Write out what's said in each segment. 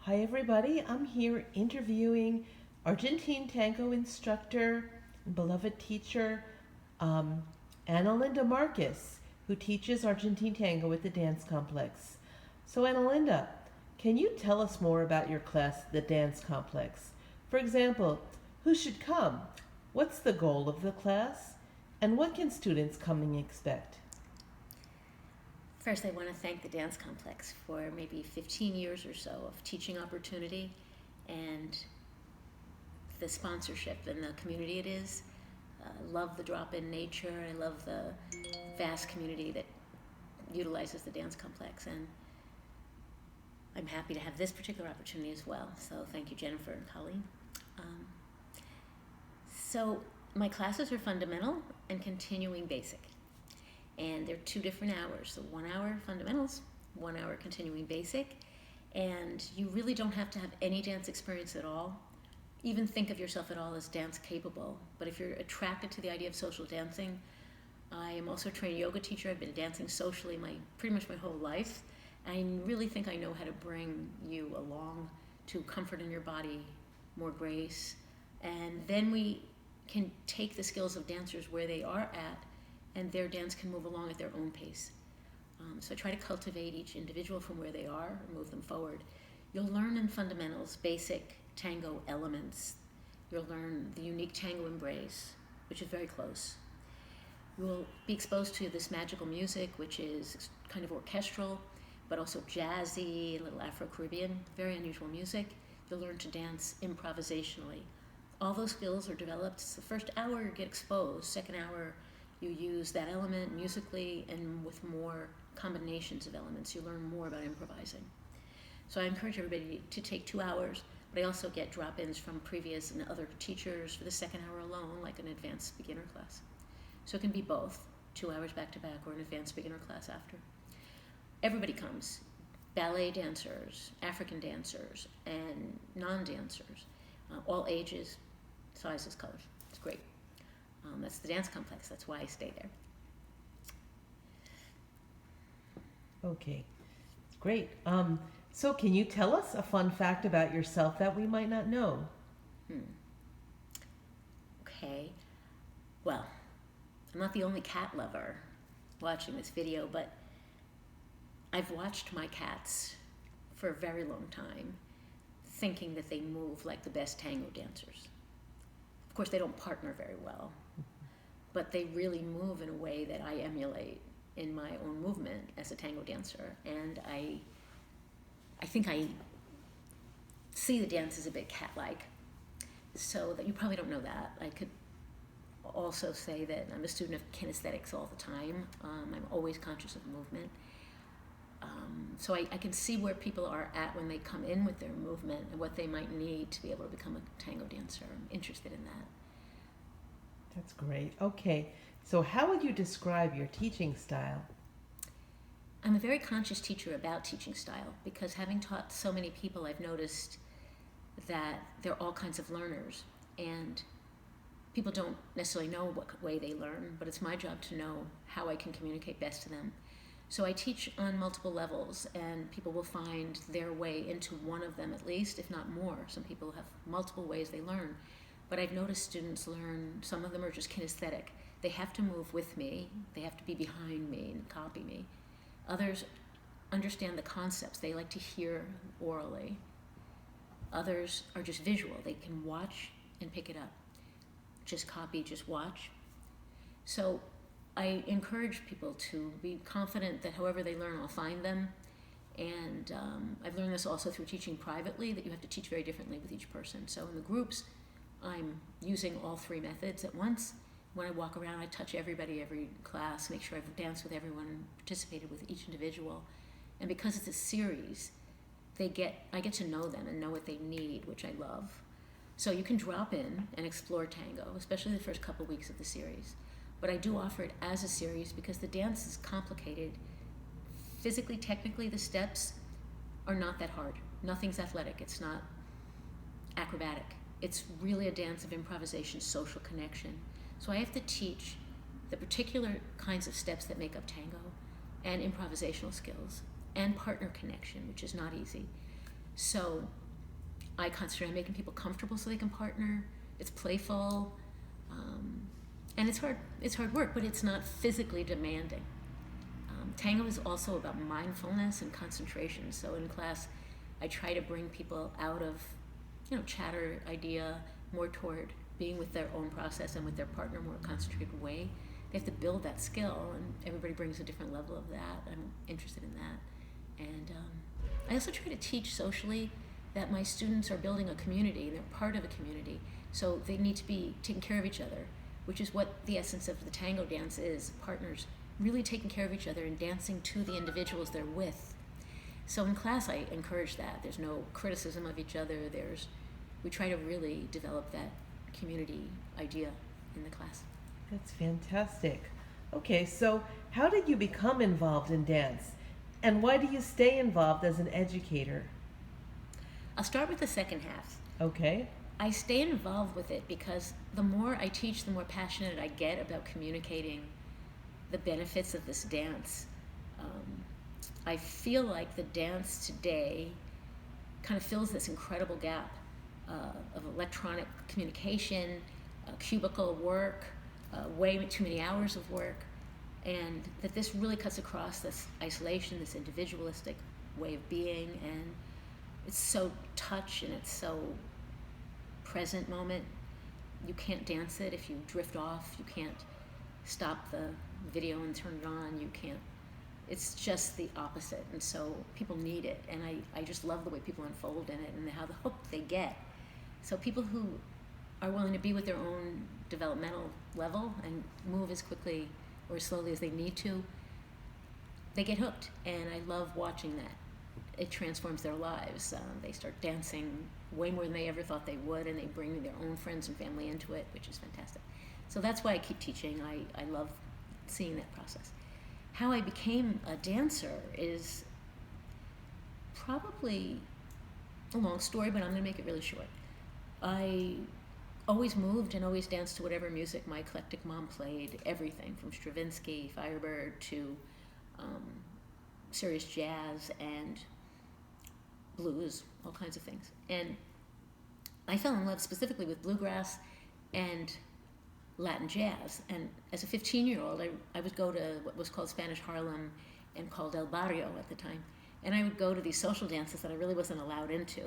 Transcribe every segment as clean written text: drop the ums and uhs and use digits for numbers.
Hi, everybody. I'm here interviewing Argentine tango instructor and beloved teacher, um, AnaLinda Marcus, who teaches Argentine tango at the Dance Complex. So, AnaLinda, can you tell us more about your class, the Dance Complex? For example, who should come? What's the goal of the class? And what can students coming expect? First, I want to thank the Dance Complex for maybe 15 years or so of teaching opportunity and the sponsorship and the community it is. I love the drop-in nature. I love the vast community that utilizes the Dance Complex, and I'm happy to have this particular opportunity as well. So thank you, Jennifer and Colleen. Um, so my classes are fundamental and continuing basic. And they're 2 different hours. So 1 hour fundamentals, 1 hour continuing basic. And you really don't have to have any dance experience at all. Even think of yourself at all as dance capable. But if you're attracted to the idea of social dancing, I am also a trained yoga teacher. I've been dancing socially pretty much my whole life. I really think I know how to bring you along to comfort in your body, more grace. And then we can take the skills of dancers where they are at, and their dance can move along at their own pace. So I try to cultivate each individual from where they are and move them forward. You'll learn in fundamentals basic tango elements. You'll learn the unique tango embrace, which is very close. You will be exposed to this magical music, which is kind of orchestral, but also jazzy, a little Afro-Caribbean, very unusual music. You'll learn to dance improvisationally. All those skills are developed. The first hour you get exposed, second hour you use that element musically, and with more combinations of elements, you learn more about improvising. So I encourage everybody to take 2 hours, but I also get drop-ins from previous and other teachers for the second hour alone, like an advanced beginner class. So it can be both, 2 hours back to back or an advanced beginner class after. Everybody comes, ballet dancers, African dancers, and non-dancers, all ages, sizes, colors. It's great. That's the Dance Complex. That's why I stay there. Okay, great. So can you tell us a fun fact about yourself that we might not know? Okay. Well, I'm not the only cat lover watching this video, but I've watched my cats for a very long time, thinking that they move like the best tango dancers. Of course, they don't partner very well, but they really move in a way that I emulate in my own movement as a tango dancer. And I think I see the dance as a bit cat-like, so that you probably don't know that. I could also say that I'm a student of kinesthetics all the time. I'm always conscious of movement. So I can see where people are at when they come in with their movement and what they might need to be able to become a tango dancer. I'm interested in that. That's great. Okay, so how would you describe your teaching style? I'm a very conscious teacher about teaching style, because having taught so many people, I've noticed that there are all kinds of learners, and people don't necessarily know what way they learn, but it's my job to know how I can communicate best to them. So I teach on multiple levels, and people will find their way into one of them at least, if not more. Some people have multiple ways they learn. But I've noticed students learn, some of them are just kinesthetic. They have to move with me. They have to be behind me and copy me. Others understand the concepts. They like to hear orally. Others are just visual. They can watch and pick it up. Just copy, just watch. So I encourage people to be confident that however they learn, I'll find them. And I've learned this also through teaching privately, that you have to teach very differently with each person. So in the groups, I'm using all 3 methods at once. When I walk around, I touch everybody, every class, make sure I've danced with everyone, participated with each individual. And because it's a series, I get to know them and know what they need, which I love. So you can drop in and explore tango, especially the first couple weeks of the series. But I do offer it as a series because the dance is complicated. Physically, technically, the steps are not that hard. Nothing's athletic. It's not acrobatic. It's really a dance of improvisation, social connection. So I have to teach the particular kinds of steps that make up tango, and improvisational skills, and partner connection, which is not easy. So I concentrate on making people comfortable so they can partner. It's playful, and it's hard. It's hard work, but it's not physically demanding. Tango is also about mindfulness and concentration. So in class, I try to bring people out of, chatter idea more toward being with their own process and with their partner more concentrated way. They have to build that skill, and everybody brings a different level of that. I'm interested in that. And I also try to teach socially that my students are building a community, they're part of a community, so they need to be taking care of each other, which is what the essence of the tango dance is, partners really taking care of each other and dancing to the individuals they're with. So in class I encourage that. There's no criticism of each other, we try to really develop that community idea in the class. That's fantastic. Okay, so how did you become involved in dance? And why do you stay involved as an educator? I'll start with the second half. Okay. I stay involved with it because the more I teach, the more passionate I get about communicating the benefits of this dance. I feel like the dance today kind of fills this incredible gap of electronic communication, cubicle work, way too many hours of work, and that this really cuts across this isolation, this individualistic way of being, and it's so touch and it's so present moment. You can't dance it if you drift off. You can't stop the video and turn it on. You can't. It's just the opposite, and so people need it, and I just love the way people unfold in it and how the hook they get. So people who are willing to be with their own developmental level and move as quickly or as slowly as they need to, they get hooked, and I love watching that. It transforms their lives. They start dancing way more than they ever thought they would, and they bring their own friends and family into it, which is fantastic. So that's why I keep teaching. I love seeing that process. How I became a dancer is probably a long story, but I'm going to make it really short. I always moved and always danced to whatever music my eclectic mom played, everything from Stravinsky, Firebird, to serious jazz and blues, all kinds of things. And I fell in love specifically with bluegrass and Latin jazz. And as a 15-year-old, I would go to what was called Spanish Harlem and called El Barrio at the time. And I would go to these social dances that I really wasn't allowed into.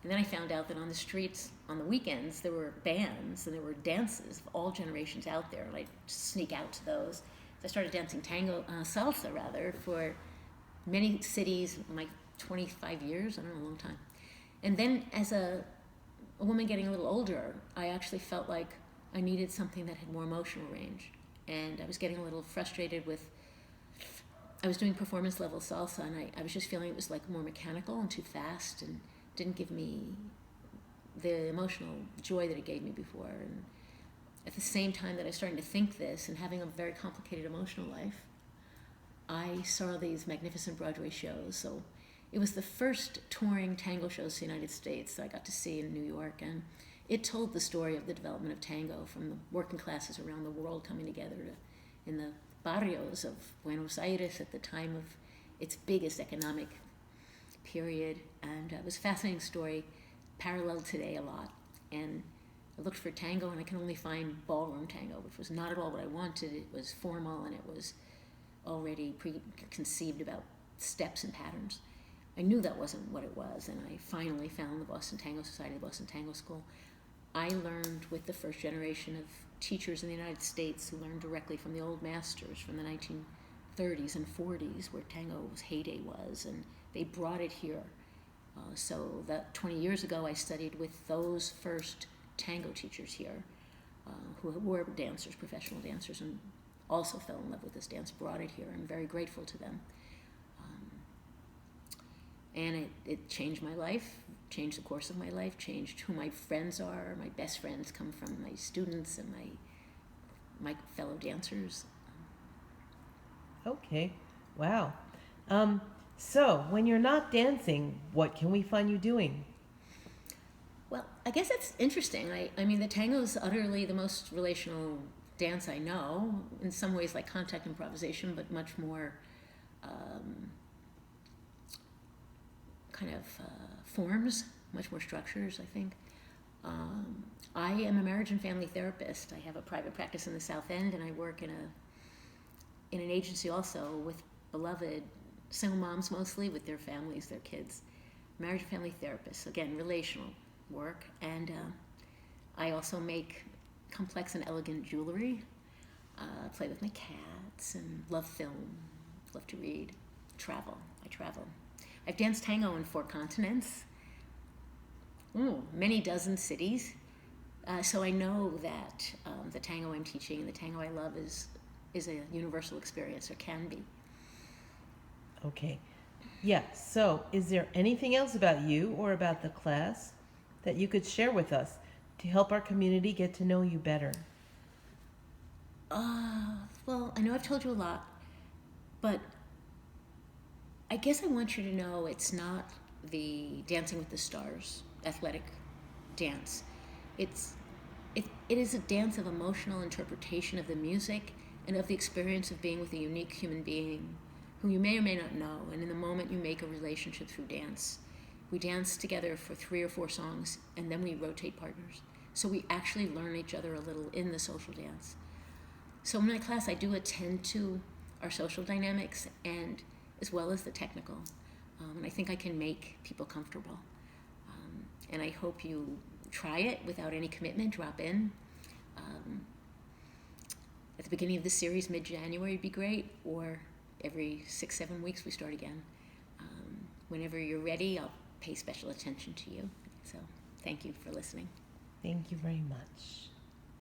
And then I found out that on the streets, on the weekends, there were bands and there were dances of all generations out there. And I'd sneak out to those. So I started dancing salsa rather, for many cities, my 25 years, I don't know, a long time. And then as a woman getting a little older, I actually felt like I needed something that had more emotional range. And I was getting a little frustrated with, I was doing performance level salsa, and I was just feeling it was like more mechanical and too fast and didn't give me the emotional joy that it gave me before. And at the same time that I was starting to think this and having a very complicated emotional life, I saw these magnificent Broadway shows. So it was the first touring tango shows in the United States that I got to see in New York, and it told the story of the development of tango from the working classes around the world coming together in the barrios of Buenos Aires at the time of its biggest economic period. And it was a fascinating story, paralleled today a lot. And I looked for tango, and I can only find ballroom tango, which was not at all what I wanted. It was formal, and it was already preconceived about steps and patterns. I knew that wasn't what it was, and I finally found the Boston Tango Society, the Boston Tango School. I learned with the first generation of teachers in the United States who learned directly from the old masters from the 1930s and 40s, where tango's heyday was, and they brought it here. So that 20 years ago, I studied with those first tango teachers here, who were dancers, professional dancers, and also fell in love with this dance, brought it here. I'm very grateful to them. And it changed my life, changed the course of my life, changed who my friends are. My best friends come from my students and my fellow dancers. Okay, wow. So when you're not dancing, what can we find you doing? Well, I guess that's interesting. I mean, the tango is utterly the most relational dance I know, in some ways like contact improvisation, but much more kind of forms, much more structures, I think. I am a marriage and family therapist. I have a private practice in the South End, and I work in an agency also with beloved single moms, mostly with their families, their kids. Marriage and family therapists, again, relational work. And I also make complex and elegant jewelry, play with my cats, and love film, love to read, travel. I travel. I've danced tango in 4 continents, many dozen cities. So I know that the tango I'm teaching and the tango I love is a universal experience, or can be. Okay. Yeah. So, is there anything else about you or about the class that you could share with us to help our community get to know you better? Well, I know I've told you a lot, but I guess I want you to know it's not the Dancing with the Stars athletic dance. It is a dance of emotional interpretation of the music and of the experience of being with a unique human being who you may or may not know, and in the moment you make a relationship through dance. We dance together for 3 or 4 songs, and then we rotate partners. So we actually learn each other a little in the social dance. So in my class, I do attend to our social dynamics, and as well as the technical. And I think I can make people comfortable. And I hope you try it without any commitment, drop in. At the beginning of the series, mid-January would be great, or every 6-7 weeks we start again. Whenever you're ready, I'll pay special attention to you. So thank you for listening. Thank you very much.